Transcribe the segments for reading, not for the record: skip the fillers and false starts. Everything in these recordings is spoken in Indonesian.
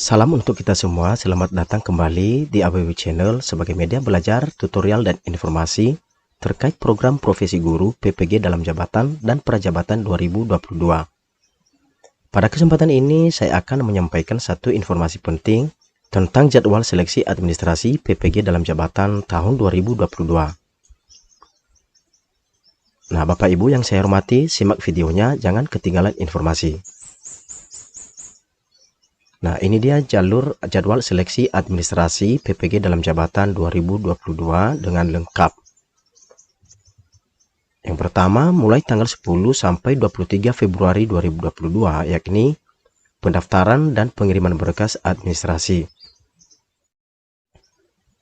Salam untuk kita semua, selamat datang kembali di ABW Channel sebagai media belajar, tutorial, dan informasi terkait program profesi guru PPG dalam jabatan dan prajabatan 2022. Pada kesempatan ini, saya akan menyampaikan satu informasi penting tentang jadwal seleksi administrasi PPG dalam jabatan tahun 2022. Nah, Bapak Ibu yang saya hormati, simak videonya, jangan ketinggalan informasi. Nah, ini dia jadwal seleksi administrasi PPG dalam jabatan 2022 dengan lengkap. Yang pertama, mulai tanggal 10 sampai 23 Februari 2022, yakni pendaftaran dan pengiriman berkas administrasi.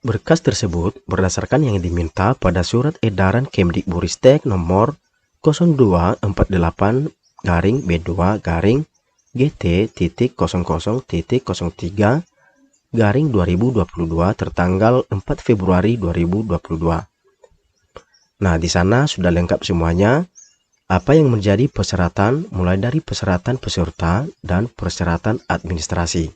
Berkas tersebut berdasarkan yang diminta pada Surat Edaran Kemdikbudristek nomor 02-48-GT.00-03-2022 tertanggal 4 Februari 2022. Nah, di sana sudah lengkap semuanya apa yang menjadi persyaratan mulai dari persyaratan peserta dan persyaratan administrasi.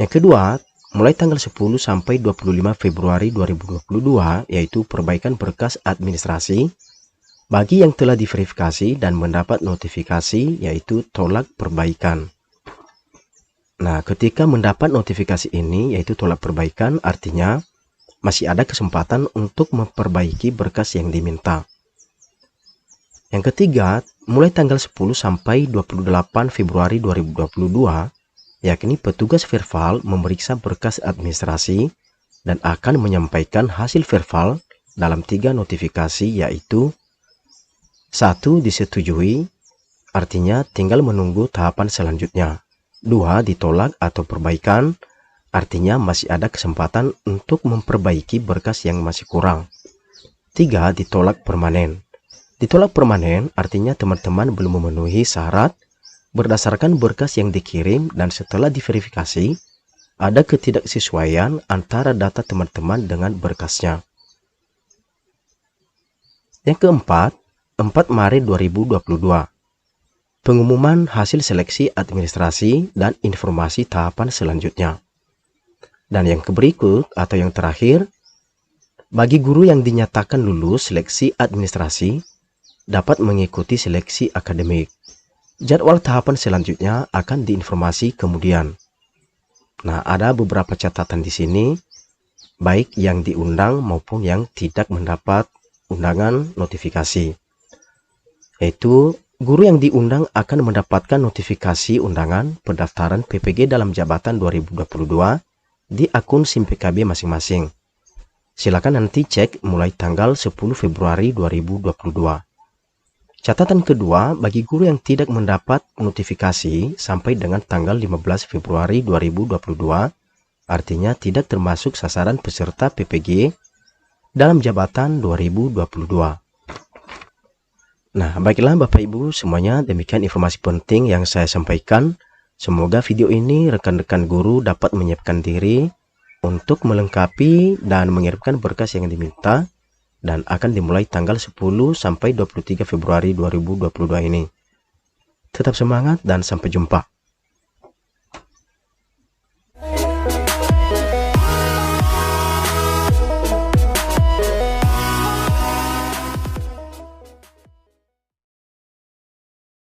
Yang kedua, mulai tanggal 10 sampai 25 Februari 2022 yaitu perbaikan berkas administrasi bagi yang telah diverifikasi dan mendapat notifikasi yaitu tolak perbaikan. Nah, ketika mendapat notifikasi ini yaitu tolak perbaikan artinya masih ada kesempatan untuk memperbaiki berkas yang diminta. Yang ketiga, mulai tanggal 10 sampai 28 Februari 2022 yakni petugas verbal memeriksa berkas administrasi dan akan menyampaikan hasil verbal dalam 3 notifikasi yaitu 1. Disetujui, artinya tinggal menunggu tahapan selanjutnya. 2. Ditolak atau perbaikan, artinya masih ada kesempatan untuk memperbaiki berkas yang masih kurang. 3. Ditolak permanen. Ditolak permanen artinya teman-teman belum memenuhi syarat berdasarkan berkas yang dikirim dan setelah diverifikasi ada ketidaksesuaian antara data teman-teman dengan berkasnya. Yang keempat, 4 Maret 2022. Pengumuman hasil seleksi administrasi dan informasi tahapan selanjutnya. Dan yang berikut atau yang terakhir, bagi guru yang dinyatakan lulus seleksi administrasi dapat mengikuti seleksi akademik. Jadwal tahapan selanjutnya akan diinformasi kemudian. Nah, ada beberapa catatan di sini, baik yang diundang maupun yang tidak mendapat undangan notifikasi. Yaitu, guru yang diundang akan mendapatkan notifikasi undangan pendaftaran PPG dalam jabatan 2022 di akun SIM PKB masing-masing. Silakan nanti cek mulai tanggal 10 Februari 2022. Catatan kedua, bagi guru yang tidak mendapat notifikasi sampai dengan tanggal 15 Februari 2022, artinya tidak termasuk sasaran peserta PPG dalam jabatan 2022. Nah, baiklah Bapak Ibu semuanya, demikian informasi penting yang saya sampaikan. Semoga video ini rekan-rekan guru dapat menyiapkan diri untuk melengkapi dan mengirimkan berkas yang diminta dan akan dimulai tanggal 10 sampai 23 Februari 2022 ini. Tetap semangat dan sampai jumpa.